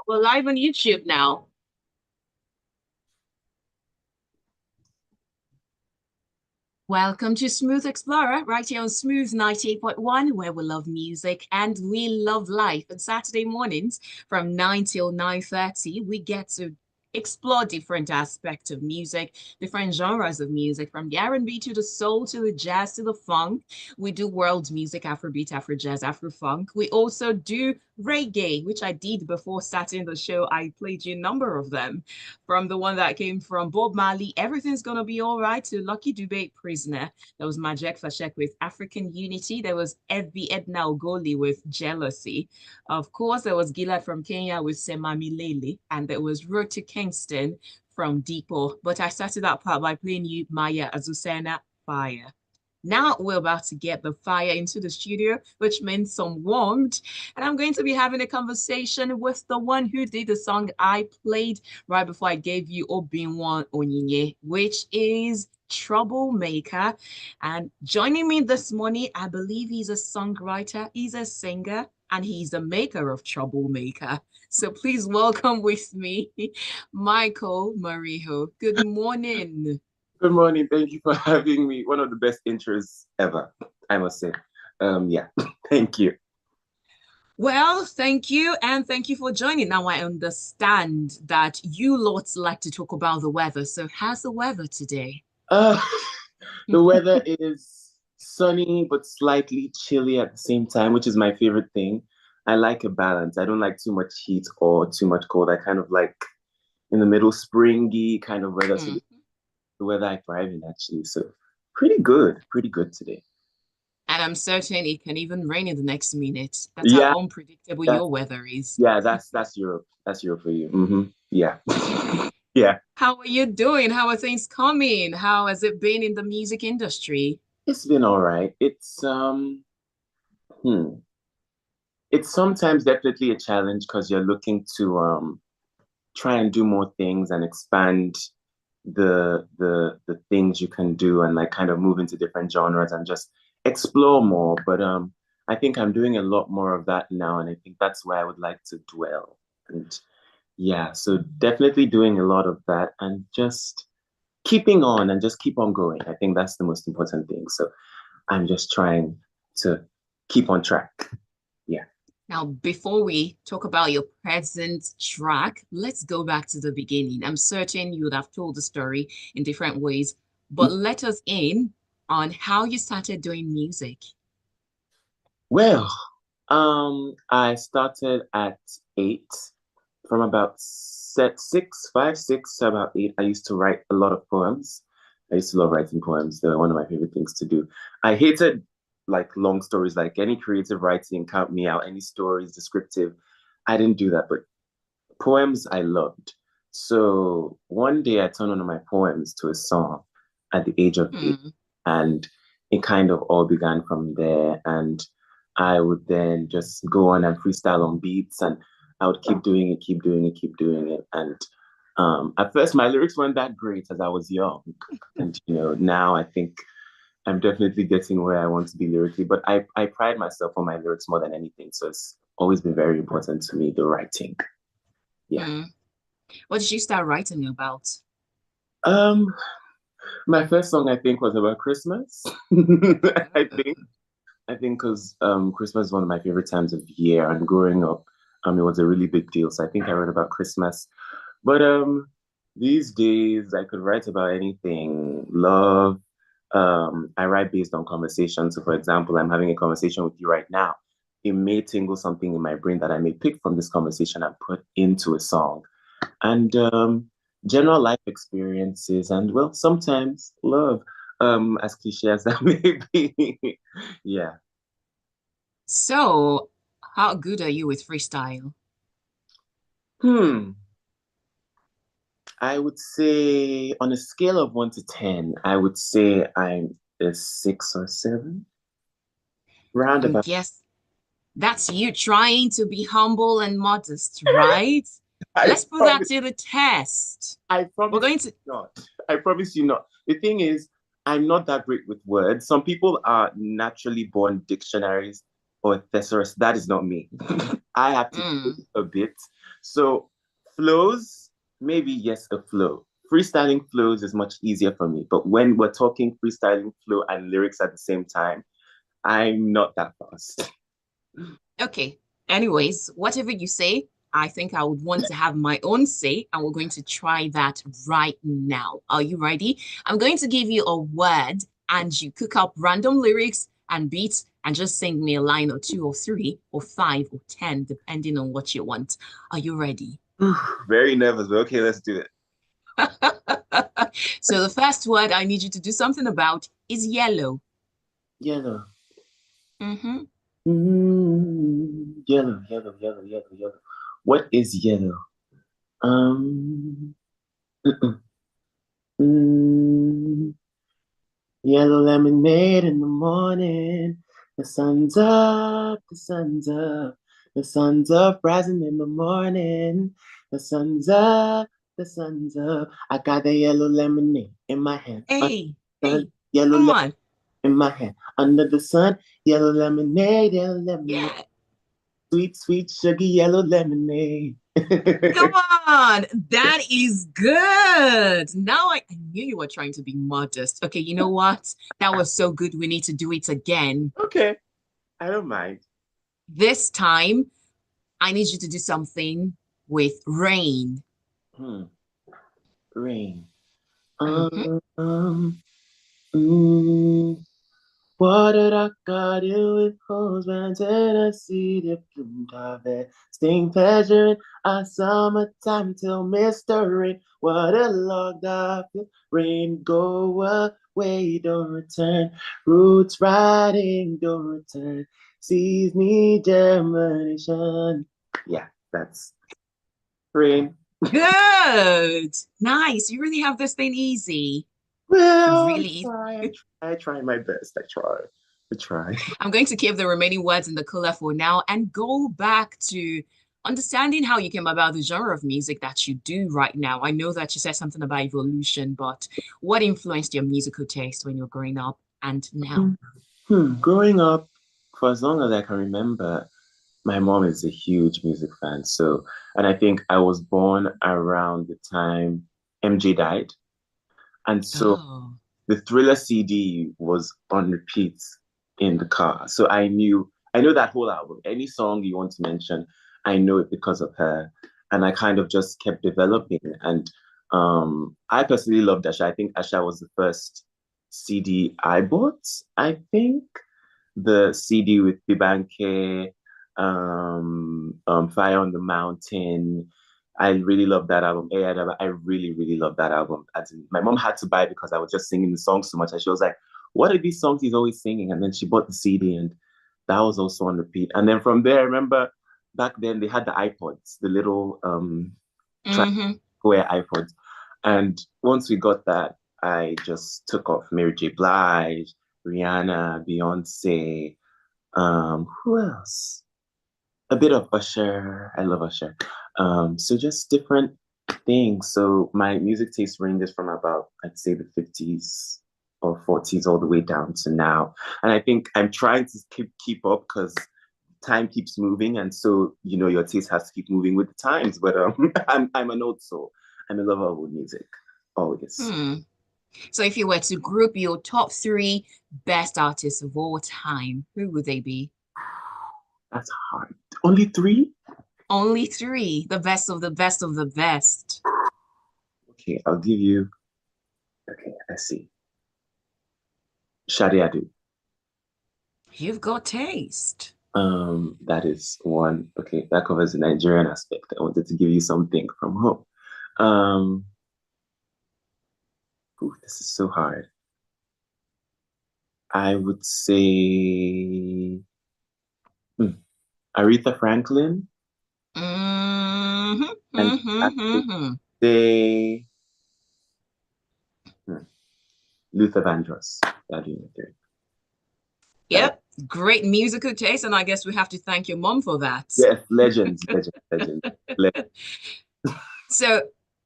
We're live on YouTube now. Welcome to Smooth Explorer, right here on Smooth 98.1, where we love music and we love life. And Saturday mornings from 9 till 9:30, we get to explore different aspects of music, different genres of music, from the R&B to the soul to the jazz to the funk. We do world music, Afrobeat, Afro jazz, Afro funk. We also do reggae, which I did before starting the show. I played you a number of them, from the one that came from Bob Marley, Everything's Gonna Be All Right, to Lucky Dube, Prisoner. There was Majek Fashek with African Unity. There was Evie Edna Ogoli with Jealousy. Of course, there was Gilad from Kenya with Semami Lele. And there was Road to Kingston from Deepo. But I started that part by playing you Maya Azusena Fire. Now we're about to get the fire into the studio, which means some warmth. And I'm going to be having a conversation with the one who did the song I played right before I gave you Obinwan Onyinye, which is Troublemaker. And joining me this morning, I believe he's a songwriter, he's a singer, and he's the maker of Troublemaker. So please welcome with me, Michael MARINHO. Good morning. Good morning. Thank you for having me. One of the best intros ever, I must say. Yeah, thank you. Well, thank you. And thank you for joining. Now, I understand that you lots like to talk about the weather. So, how's the weather today? Uh, the weather is sunny but slightly chilly at the same time, which is my favorite thing. I like a balance. I don't like too much heat or too much cold. I kind of like in the middle, springy kind of weather. So Mm. the weather I thrive in actually. So pretty good today. And I'm certain it can even rain in the next minute. That's how Yeah, unpredictable that's your weather is. yeah, that's Europe. That's Europe for you. Yeah. Yeah. How are you doing? How are things coming? How has it been in the music industry? It's been all right. Hmm. It's sometimes definitely a challenge because you're looking to try and do more things and expand the things you can do and like kind of move into different genres and just explore more. But I think I'm doing a lot more of that now, and I think that's where I would like to dwell. And yeah, so definitely doing a lot of that and just keeping on and just keep on going. I think that's the most important thing. So I'm just trying to keep on track. Yeah. Now, before we talk about your present track, let's go back to the beginning. I'm certain you would have told the story in different ways, but let us in on how you started doing music. Well, I started at 8. From about set six, five, six to about 8. I used to write a lot of poems. I used to love writing poems. They were one of my favorite things to do. I hated like long stories, like any creative writing, count me out, any stories, descriptive. I didn't do that, but poems I loved. So one day I turned one of my poems to a song at the age of 8, Hmm. and it kind of all began from there. And I would then just go on and freestyle on beats, and I would keep doing it, keep doing it, keep doing it. And at first, my lyrics weren't that great as I was young, and now I think I'm definitely getting where I want to be lyrically. But I pride myself on my lyrics more than anything, so it's always been very important to me, the writing. Yeah. Hmm. What did you start writing about? Um, my first song I think was about Christmas. I think Oh. I think because Christmas is one of my favorite times of year, and growing up, it was a really big deal. So I think I wrote about Christmas. But these days I could write about anything. Love. I write based on conversation. So for example, I'm having a conversation with you right now. It may tingle something in my brain that I may pick from this conversation and put into a song. And general life experiences, and well, sometimes love, as cliche as that may be. Yeah. So, how good are you with freestyle? Hmm. I would say on a scale of 1 to 10, I would say I'm a 6 or 7, I'm roundabout. guess that's you trying to be humble and modest, right? I Let's put that promise, to the test. I We're promise going you to, not. I promise you not. The thing is, I'm not that great with words. Some people are naturally born dictionaries or thesaurus. That is not me. I have to do mm, a bit. So flows, maybe yes, a flow. Freestyling flows is much easier for me. But when we're talking freestyling flow and lyrics at the same time, I'm not that fast. Okay. Anyways, whatever you say, I think I would want to have my own say, and we're going to try that right now. Are you ready? I'm going to give you a word, and you cook up random lyrics and beats and just sing me a line or two or three or five or 10, depending on what you want. Are you ready? Very nervous, but okay, let's do it. So the first word I need you to do something about is yellow. Yellow. Mm-hmm. Yellow, yellow, yellow, yellow, yellow. What is yellow? Um, mm-mm. Mm, Yellow lemonade in the morning. The sun's up, the sun's up, the sun's up, rising in the morning. The sun's up, the sun's up. I got the yellow lemonade in my hand. Under Hey, the sun, hey, yellow come lemon on. in my hand. Under the sun, yellow lemonade, yellow lemonade. Yeah. Sweet, sweet, sugar yellow lemonade. Come on, that is good. Now I knew you were trying to be modest. Okay, you know what? That was so good. We need to do it again. Okay, I don't mind. This time, I need you to do something with rain. Hmm. Rain. Mhm. Um, mm, Water I got you with hose when Tennessee the plume harvesting pleasure in our summertime till mystery. What a log of rain go away, don't return. Roots riding, don't return. Sees me germination. Yeah, that's rain. Good. Nice. You really have this thing easy. Well, I Really easy. try, I try, I try my best. I try. I'm going to keep the remaining words in the cooler for now and go back to understanding how you came about the genre of music that you do right now. I know that you said something about evolution, but what influenced your musical taste when you were growing up and now? Growing up, for as long as I can remember, my mom is a huge music fan. So, and I think I was born around the time MJ died. And so Oh, the Thriller CD was on repeat in the car. So I know that whole album. Any song you want to mention, I know it because of her. And I kind of just kept developing. And I personally loved Asha. I think Asha was the first CD I bought, I think the CD with Bibanke, Fire on the Mountain. I really love that album. I really, really love that album. As in, my mom had to buy it because I was just singing the song so much. And she was like, what are these songs he's always singing? And then she bought the CD and that was also on repeat. And then from there, I remember back then they had the iPods, the little mm-hmm. square iPods. And once we got that, I just took off Mary J. Blige, Rihanna, Beyonce, who else? A bit of Usher. I love Usher. So just different things. So my music taste ranges from about, I'd say, the 50s or 40s all the way down to now. And I think I'm trying to keep up because time keeps moving, and so your taste has to keep moving with the times. But I'm an old soul. I'm a lover of old music, always. Hmm. So if you were to group your top three best artists of all time, who would they be? That's hard. Only three? Only three, the best of the best of the best. Okay, I'll give you. Okay, I see. Shadi Adu. You've got taste. That is one. Okay, that covers the Nigerian aspect. I wanted to give you something from home. Um, this is so hard. I would say Aretha Franklin, Mm-hmm, and I mm-hmm, would mm-hmm. say hmm, Luther Vandross. That'd be my third. That would, Yep, great musical taste, and I guess we have to thank your mom for that. yes, legends, legends, legends. So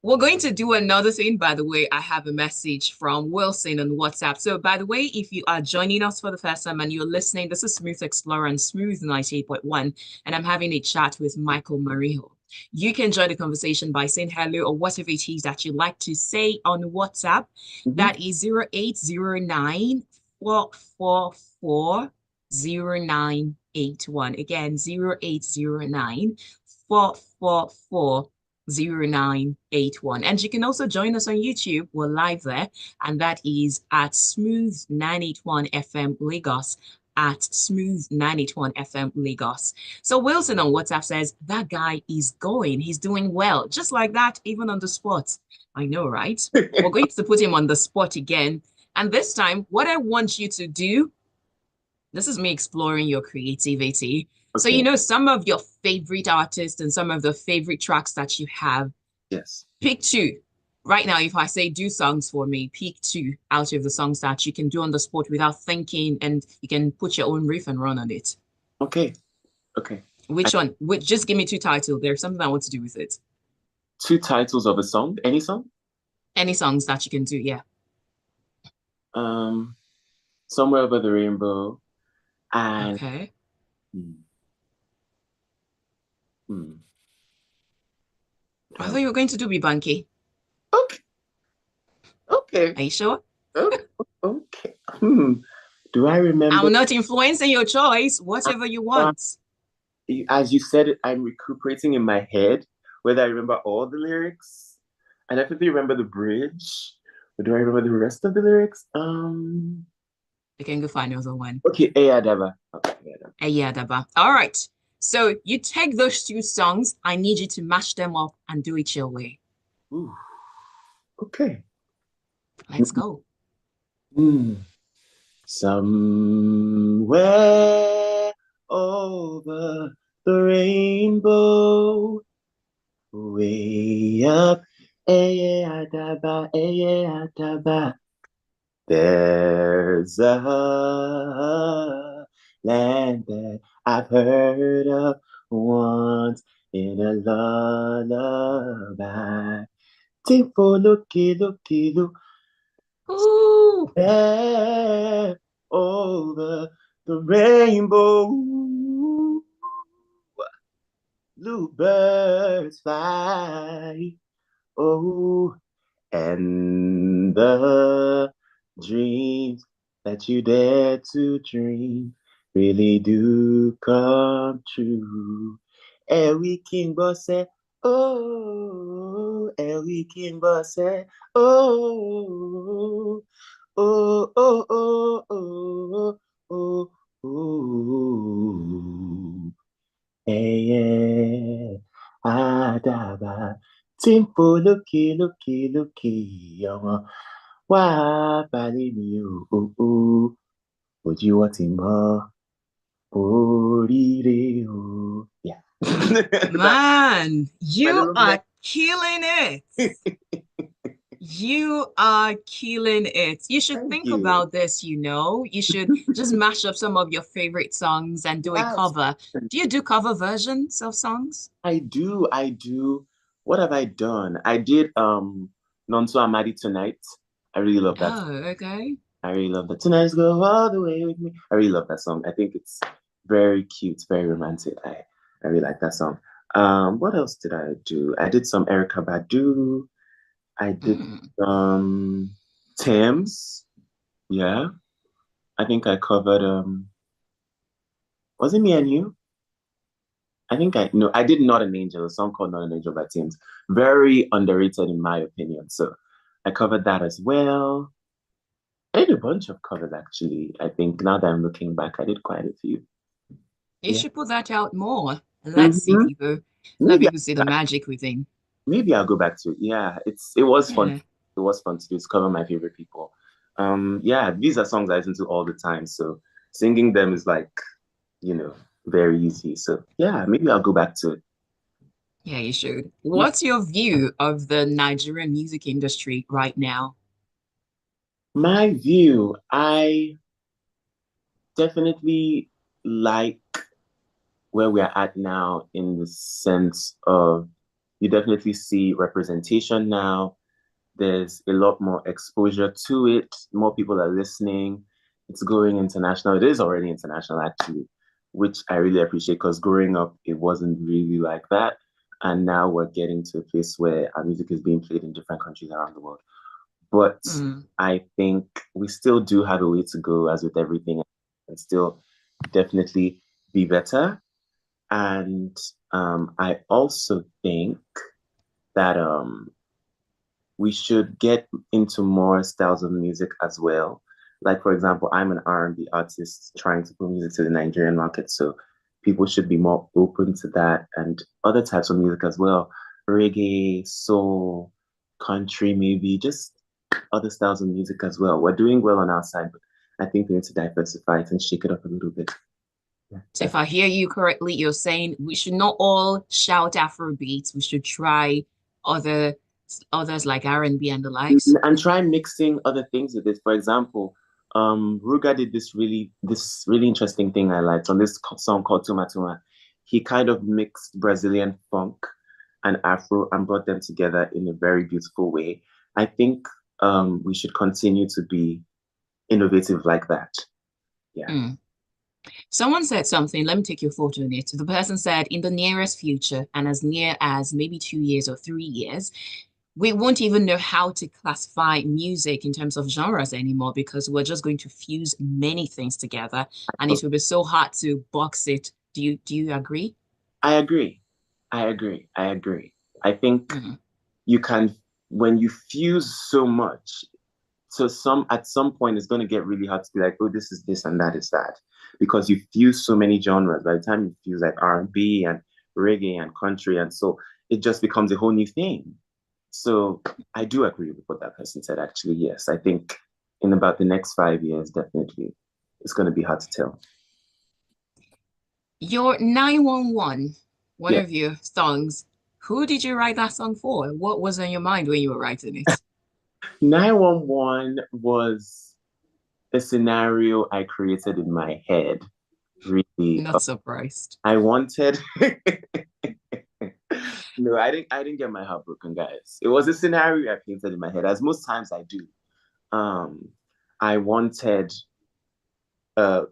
we're going to do another thing. By the way, I have a message from Wilson on WhatsApp. So by the way, if you are joining us for the first time and you're listening, this is Smooth Explorer and Smooth 98.1, and I'm having a chat with Michael MARINHO. You can join the conversation by saying hello or whatever it is that you like to say on WhatsApp. Mm-hmm. That is 0809 444 0981. Again, 0809 444 0981. And you can also join us on YouTube. We're live there, and that is at Smooth 981 FM Lagos. At Smooth 981 FM Lagos. So Wilson on WhatsApp says that guy is going. He's doing well. Just like that, even on the spot. I know, right? We're going to put him on the spot again. And this time, what I want you to do, this is me exploring your creativity. So, Okay. some of your favorite artists and some of the favorite tracks that you have. Yes. Pick two. Right now, if I say do songs for me, pick two out of the songs that you can do on the spot without thinking, and you can put your own riff and run on it. Okay. Okay. Which one? Just give me two titles. There's something I want to do with it. Two titles of a song? Any song? Any songs that you can do, yeah. Somewhere Over the Rainbow and Okay. hmm, hmm. I thought you were going to do Bibanki. Okay. Okay. Are you sure? Okay. Okay. Do I remember? I'm not influencing your choice. Whatever you want. As you said it, I'm recuperating in my head whether I remember all the lyrics. I definitely remember the bridge. But do I remember the rest of the lyrics? You can go find another one. Okay, Eyadaba. Okay, Eyadaba. All right. So you take those two songs. I need you to mash them up and do it your way. Ooh. Okay. Let's go. Somewhere over the rainbow, way up, Eyadaba, Eyadaba. There's a land that I've heard of once in a lullaby. Tipo looky, looky, look. Ooh. There over the rainbow, bluebirds fly. Oh, and the dreams that you dare to dream really do come true. Every king boss say, oh, every king boss say, oh, oh, oh, oh, oh, oh, oh, hey, yeah, adaba. Simple looky, looky, looky, young. Why, believe you, would you want him more? Yeah. Man, you That, are killing it. You are killing it. You should thank think you. about this, You should just mash up some of your favorite songs and do a Yes. cover. Do you do cover versions of songs? I do, I do. What have I done? I did Nonso Amadi Tonight. I really love that. Oh, okay. I really love that. Tonight's go all the way with me. I really love that song. I think it's very cute, very romantic. I really like that song. What else did I do? I did some Erica Badu. I did Mm. Thames. Yeah. I think I covered was it Me and You? I think I no, I did Not an Angel, a song called Not an Angel by Thames. Very underrated in my opinion. So I covered that as well. I did a bunch of covers actually. I think now that I'm looking back, I did quite a few. You Yeah. should put that out more. Let's see Mm-hmm. people. Let Maybe people see the magic within. maybe I'll go back to it. Yeah, it was fun. Yeah. It was fun to discover my favorite people. Yeah, these are songs I listen to all the time. So singing them is like, very easy. So yeah, maybe I'll go back to it. Yeah, you should. Yeah. What's your view of the Nigerian music industry right now? My view, I definitely like where we're at now in the sense of you definitely see representation now. There's a lot more exposure to it. More people are listening. It's going international. It is already international, actually, which I really appreciate because growing up, it wasn't really like that. And now we're getting to a place where our music is being played in different countries around the world. But Mm. I think we still do have a way to go, as with everything, and still definitely be better. And I also think that we should get into more styles of music as well. Like, for example, I'm an R&B artist trying to put music to the Nigerian market, so people should be more open to that and other types of music as well. Reggae, soul, country, maybe just other styles of music as well. We're doing well on our side, but I think we need to diversify it and shake it up a little bit. Yeah, So if I hear you correctly, you're saying we should not all shout Afro beats. We should try other others like R&B and the likes. and try mixing other things with it. For example, Ruga did this really interesting thing I liked on this song called Tuma Tuma. He kind of mixed Brazilian funk and Afro and brought them together in a very beautiful way. I think we should continue to be innovative like that. Yeah. Mm. Someone said something, let me take your photo on it. The person said, in the nearest future, and as near as maybe 2 years or 3 years, we won't even know how to classify music in terms of genres anymore because we're just going to fuse many things together and it will be so hard to box it. Do you agree? I agree. I agree. I agree. I think Mm. you can, when you fuse so much, so some at some point it's going to get really hard to be like, oh, this is this and that is that, because you fuse so many genres. By the time you fuse like R&B and reggae and country, and so it just becomes a whole new thing. So I do agree with what that person said. Actually, yes, I think in about the next 5 years, definitely, it's going to be hard to tell. Your 911, one Yeah, of your songs, who did you write that song for? What was on your mind when you were writing it? 911 was a scenario I created in my head. Really, Not surprised. I wanted. No, I didn't get my heart broken, guys. It was a scenario I painted in my head, as most times I do. Um, I wanted a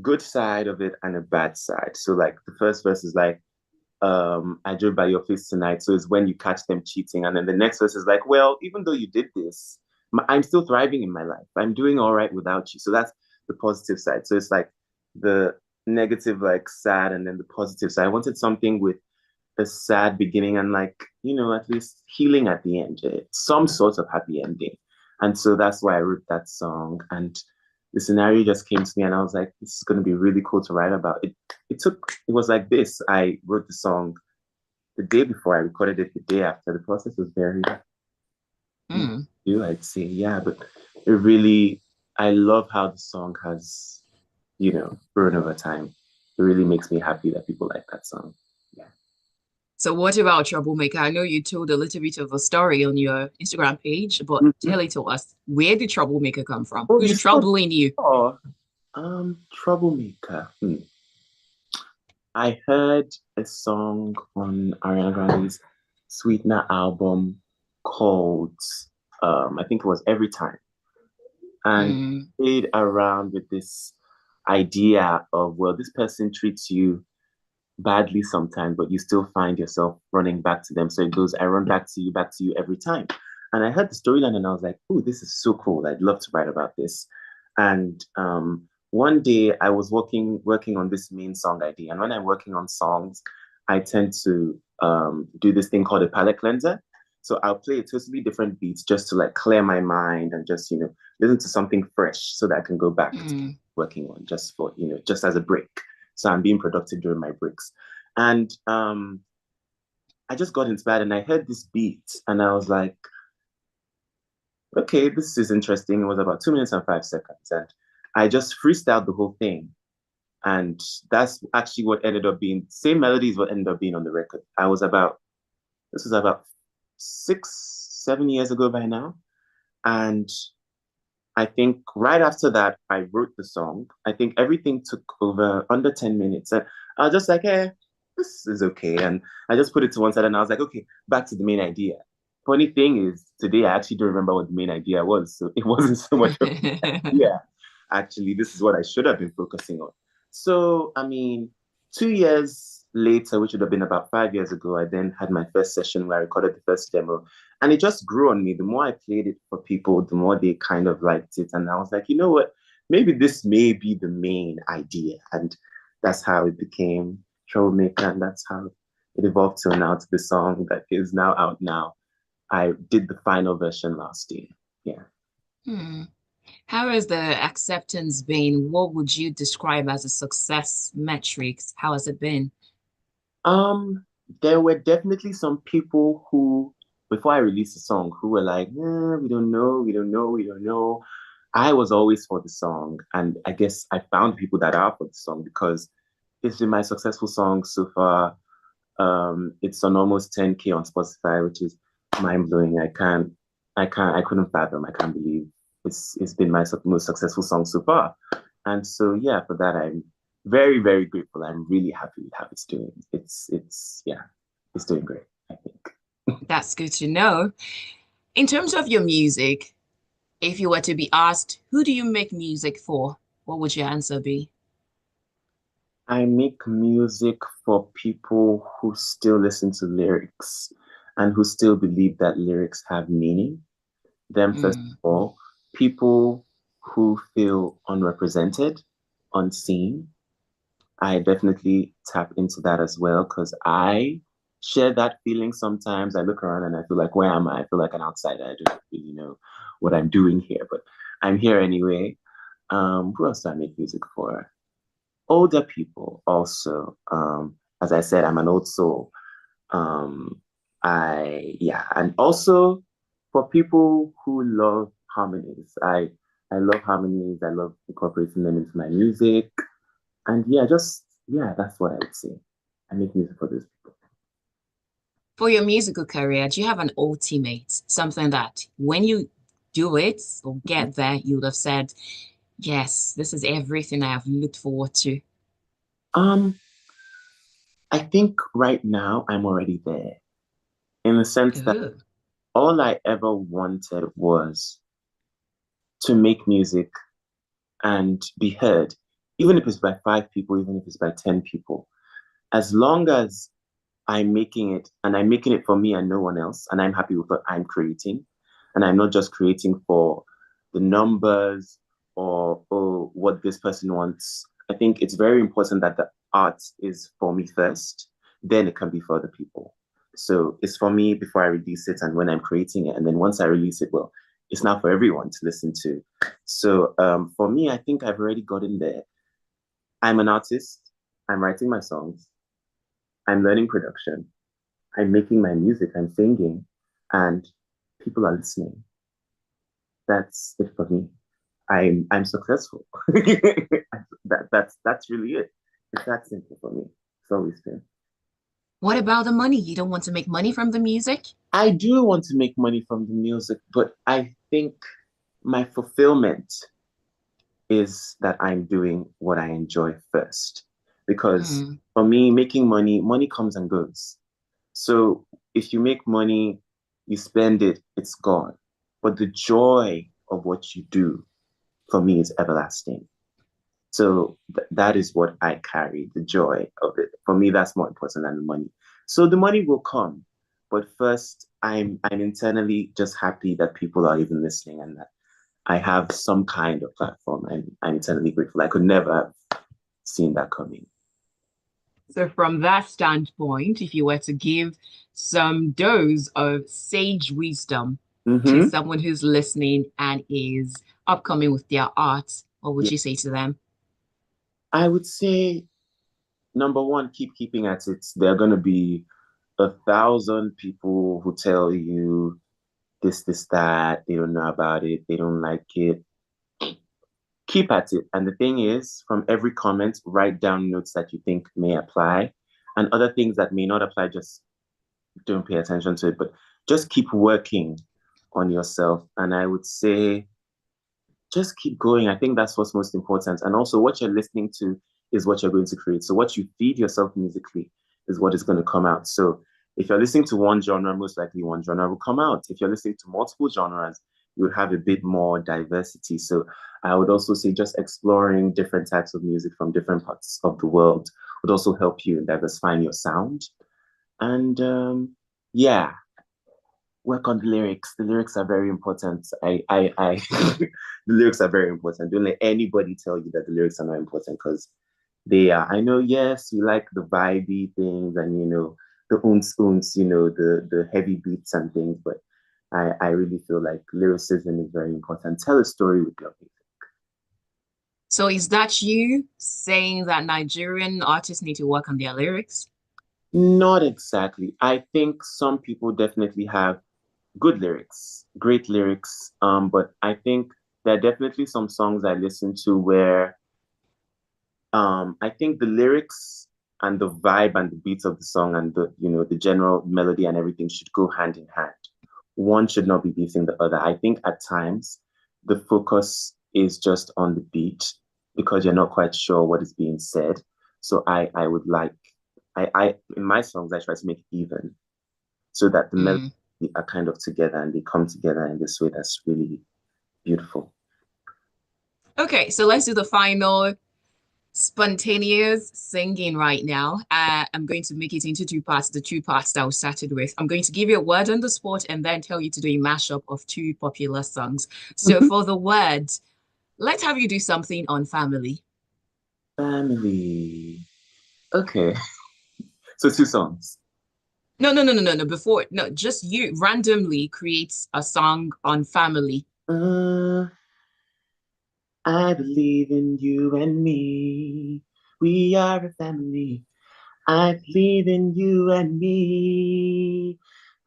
good side of it and a bad side. So like the first verse is like, I drove by your place tonight. So it's when you catch them cheating. And then the next verse is like, well, even though you did this, I'm still thriving in my life. I'm doing all right without you. So that's the positive side. So it's like the negative, like sad, and then the positive side. I wanted something with a sad beginning and like, at least healing at the end, some sort of happy ending. And so that's why I wrote that song. And the scenario just came to me and I was like, this is going to be really cool to write about. It was like this. I wrote the song the day before, I recorded it the day after. The process was very, Mm. I'd say, yeah, but it really, I love how the song has, grown over time. It really makes me happy that people like that song. Yeah. So what about Troublemaker? I know you told a little bit of a story on your Instagram page, but Mhm. tell it to us. Where did Troublemaker come from? Oh, you Who's still troubling you? saw Troublemaker. I heard a song on Ariana Grande's Sweetener album called I think it was Every Time. And Mm. played around with this idea of, well, this person treats you badly sometimes, but you still find yourself running back to them. So it goes, I run back to you every time. And I heard the storyline and I was like, oh, this is so cool. I'd love to write about this. And one day I was working on this main song idea. And when I'm working on songs, I tend to do this thing called a palette cleanser. So I'll play totally different beats just to like clear my mind and just, listen to something fresh so that I can go back to Mm. working on just for, just as a break. So I'm being productive during my breaks. And I just got inspired and I heard this beat and I was like, okay, this is interesting. It was about 2 minutes and 5 seconds. And I just freestyled the whole thing. And that's actually what ended up being, same melody is what ended up being on the record. This was about 6, 7 years ago by now. And I think right after that, I wrote the song. I think everything took over under 10 minutes. And I was just like, this is okay. And I just put it to one side and I was like, okay, back to the main idea. Funny thing is, today I actually don't remember what the main idea was. So it wasn't so much of yeah. Actually, this is what I should have been focusing on. So, I mean, 2 years later, which would have been about 5 years ago, I then had my first session where I recorded the first demo. And it just grew on me. The more I played it for people, the more they kind of liked it. And I was like, you know what? Maybe this may be the main idea. And that's how it became Troublemaker. And that's how it evolved till now to the song that is now out now. I did the final version last year. Yeah. Hmm. How has the acceptance been? What would you describe as a success metrics? How has it been? Um, there were definitely some people who, before I released the song, who were like, we don't know, we don't know, we don't know. I was always for the song, and I guess I found people that are for the song because it's been my successful song so far. It's on almost 10K on Spotify, which is mind blowing. I couldn't fathom. I can't believe it's been my most successful song so far. And so yeah, for that I'm very, very grateful. I'm really happy with how it's doing. Yeah, it's doing great, I think. That's good to know. In terms of your music, if you were to be asked, who do you make music for? What would your answer be? I make music for people who still listen to lyrics and who still believe that lyrics have meaning. Them, first Mm, of all, people who feel unrepresented, unseen. I definitely tap into that as well because I share that feeling sometimes. I look around and I feel like, where am I? I feel like an outsider. I don't really know what I'm doing here, but I'm here anyway. Who else do I make music for? Older people also. As I said, I'm an old soul. Yeah, and also for people who love harmonies. I love harmonies. I love incorporating them into my music. And yeah, that's what I would say. I make music for those people. for your musical career, do you have an ultimate, something that when you do it or get there, you would have said, yes, this is everything I have looked forward to? Um, I think right now I'm already there in the sense that Oh. all I ever wanted was to make music and be heard, even if it's by 5 people, even if it's by 10 people. As long as I'm making it and I'm making it for me and no one else, and I'm happy with what I'm creating, and I'm not just creating for the numbers or what this person wants. I think it's very important that the art is for me first, then it can be for other people. So it's for me before I release it and when I'm creating it. And then once I release it, well, it's now for everyone to listen to. So for me, I think I've already gotten there. I'm an artist. I'm writing my songs. I'm learning production. I'm making my music. I'm singing, and people are listening. That's it for me. I'm successful. That's really it. It's that simple for me. It's always been. What about the money? You don't want to make money from the music? I do want to make money from the music, but I think my fulfillment is that I'm doing what I enjoy first. Because Hmm. for me, making money, money comes and goes. So if you make money, you spend it, it's gone. But the joy of what you do for me is everlasting. So that is what I carry, the joy of it. For me, that's more important than the money. So the money will come, but first, I'm internally just happy that people are even listening and that I have some kind of platform. I'm eternally grateful. I could never have seen that coming. So, from that standpoint, if you were to give some dose of sage wisdom to Mm-hmm. someone who's listening and is upcoming with their art, what would Yeah. you say to them? I would say number one, keep keeping at it. There are gonna be 1,000 people who tell you this, that, they don't know about it, they don't like it. Keep at it. And the thing is, from every comment, write down notes that you think may apply and other things that may not apply, just don't pay attention to it. But just keep working on yourself. And I would say just keep going. I think that's what's most important. And also, what you're listening to is what you're going to create. So, what you feed yourself musically is what is going to come out. So, if you're listening to one genre, most likely one genre will come out. If you're listening to multiple genres, you would have a bit more diversity. So, I would also say just exploring different types of music from different parts of the world would also help you in diversifying your sound. And yeah, work on the lyrics. The lyrics are very important. I the lyrics are very important. Don't let anybody tell you that the lyrics are not important because they are. I know, yes, you like the vibey things and the oons, the heavy beats and things, but I really feel like lyricism is very important. Tell a story with your music. So is that you saying that Nigerian artists need to work on their lyrics? Not exactly. I think some people definitely have good lyrics, great lyrics. But I think there are definitely some songs I listen to where I think the lyrics and the vibe and the beats of the song and the general melody and everything should go hand in hand. One should not be beating the other. I think at times the focus is just on the beat because you're not quite sure what is being said. So I would like I in my songs I try to make it even so that the melody Mm. are kind of together and they come together in this way that's really beautiful. Okay, so let's do the final spontaneous singing right now. I'm going to make it into two parts, the two parts that we started with. I'm going to give you a word on the spot and then tell you to do a mashup of two popular songs. So for the word, let's have you do something on family. Family. Okay. So two songs. No, no, no, no, no, no. Before, no, just you randomly creates a song on family. Uh, I believe in you and me. We are a family. I believe in you and me.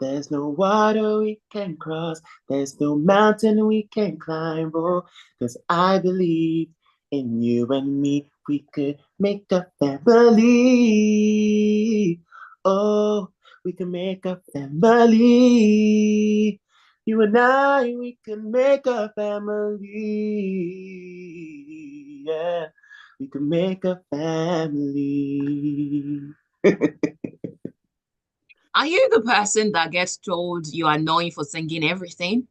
There's no water we can cross. There's no mountain we can climb. Oh, because I believe in you and me. We could make a family. Oh, we can make a family. You and I, we can make a family. Yeah, we can make a family. Are you the person that gets told you are annoying for singing everything?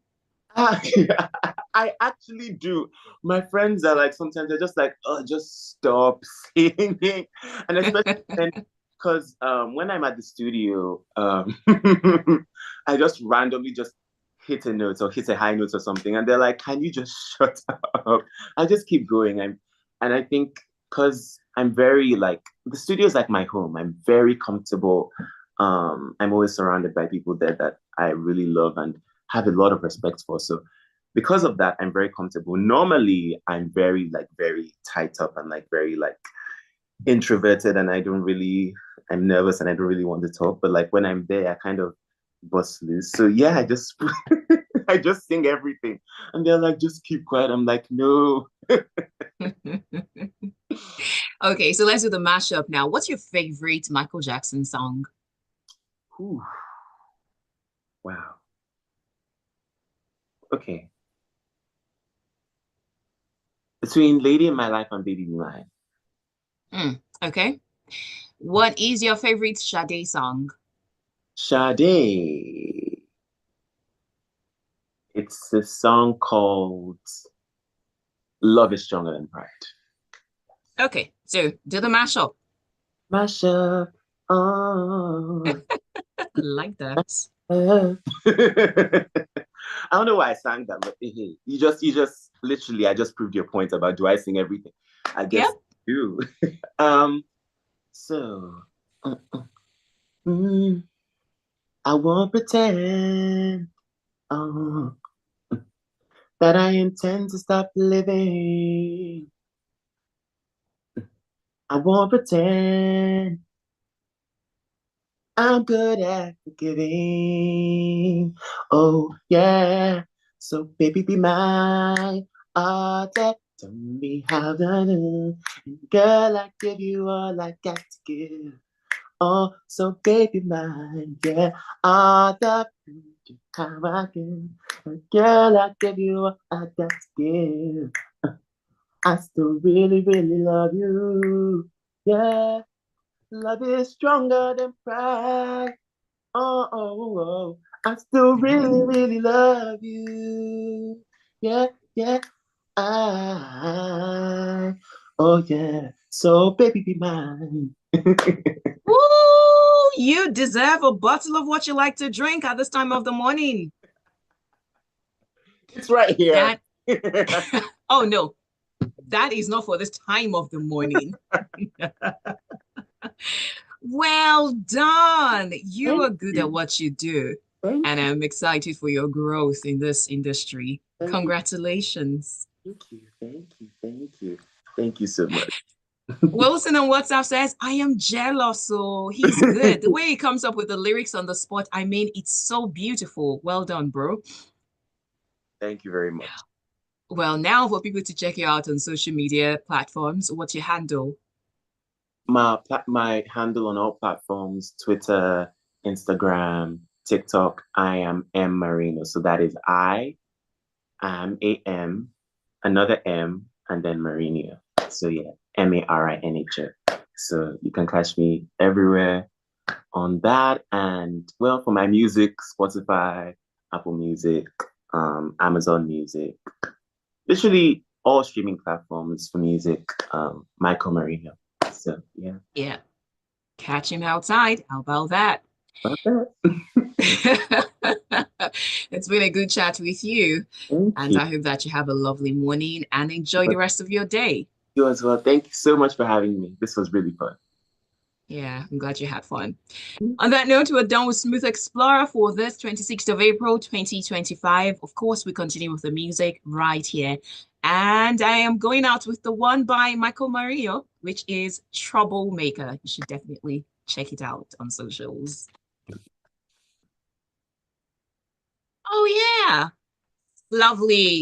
I actually do. My friends are like, sometimes they're just like, oh, just stop singing. And especially because when I'm at the studio, I just randomly just hit a note or hit a high note or something. And they're like, can you just shut up? I just keep going. And I think because I'm very like, the studio is like my home. I'm very comfortable. I'm always surrounded by people there that I really love and have a lot of respect for. So because of that, I'm very comfortable. Normally, I'm very tight up and like very like introverted and I'm nervous and I don't really want to talk. But like when I'm there, I kind of bust loose. So yeah, I just I just sing everything. And they're like, just keep quiet. I'm like, no. Okay, so let's do the mashup now. What's your favorite Michael Jackson song? Whew, wow. Okay. Between Lady in My Life and Baby Be Mine. Okay. What is your favorite Sade song? Sade. It's a song called Love is Stronger Than Pride. Okay, so do the mashup. Mashup. Oh. I like that. I don't know why I sang that, but hey, you just literally, I just proved your point about do I sing everything? I guess Yep. I do. um, so uh, uh, mm, I won't pretend uh, that I intend to stop living. I won't pretend I'm good at forgiving. Oh, yeah. So, baby, be my all that. Tell me how to do. Girl, I give you all I got to give. Oh, so baby, mine, yeah. All the time I give. Girl, I give you all I got to give. I still really, really love you. Yeah. Love is stronger than pride. Oh, oh, oh. I still really, really love you. Yeah, yeah. I, oh, yeah. So baby be mine. Woo! You deserve a bottle of what you like to drink at this time of the morning. It's right here. That, oh no, that is not for this time of the morning. Well done. You Thank are good at you. what you do. Thank And you. I'm excited for your growth in this industry. Thank you. Congratulations. Thank you. Thank you. Thank you. Thank you so much. Wilson on WhatsApp says, I am jealous. So he's good. The way he comes up with the lyrics on the spot, I mean, it's so beautiful. Well done, bro. Thank you very much. Well, now for people to check you out on social media platforms, what's your handle? My handle on all platforms, Twitter, Instagram, TikTok, I am M Marino. So that is I am A-M, another M, and then Marino. So yeah, Marinho. So you can catch me everywhere on that. And well, for my music, Spotify, Apple Music, Amazon Music, literally all streaming platforms for music, Michael MARINHO. So yeah. Yeah, catch him outside. How about that? About that. It's been a good chat with you. Thank And you. I hope that you have a lovely morning and enjoy the rest of your day. You as well. Thank you so much for having me. This was really fun. Yeah, I'm glad you had fun. On that note, we're done with Smooth Explorer for this 26th of April, 2025. Of course, we continue with the music right here. And I am going out with the one by Michael Mario, which is Troublemaker. You should definitely check it out on socials. Oh, yeah. Lovely.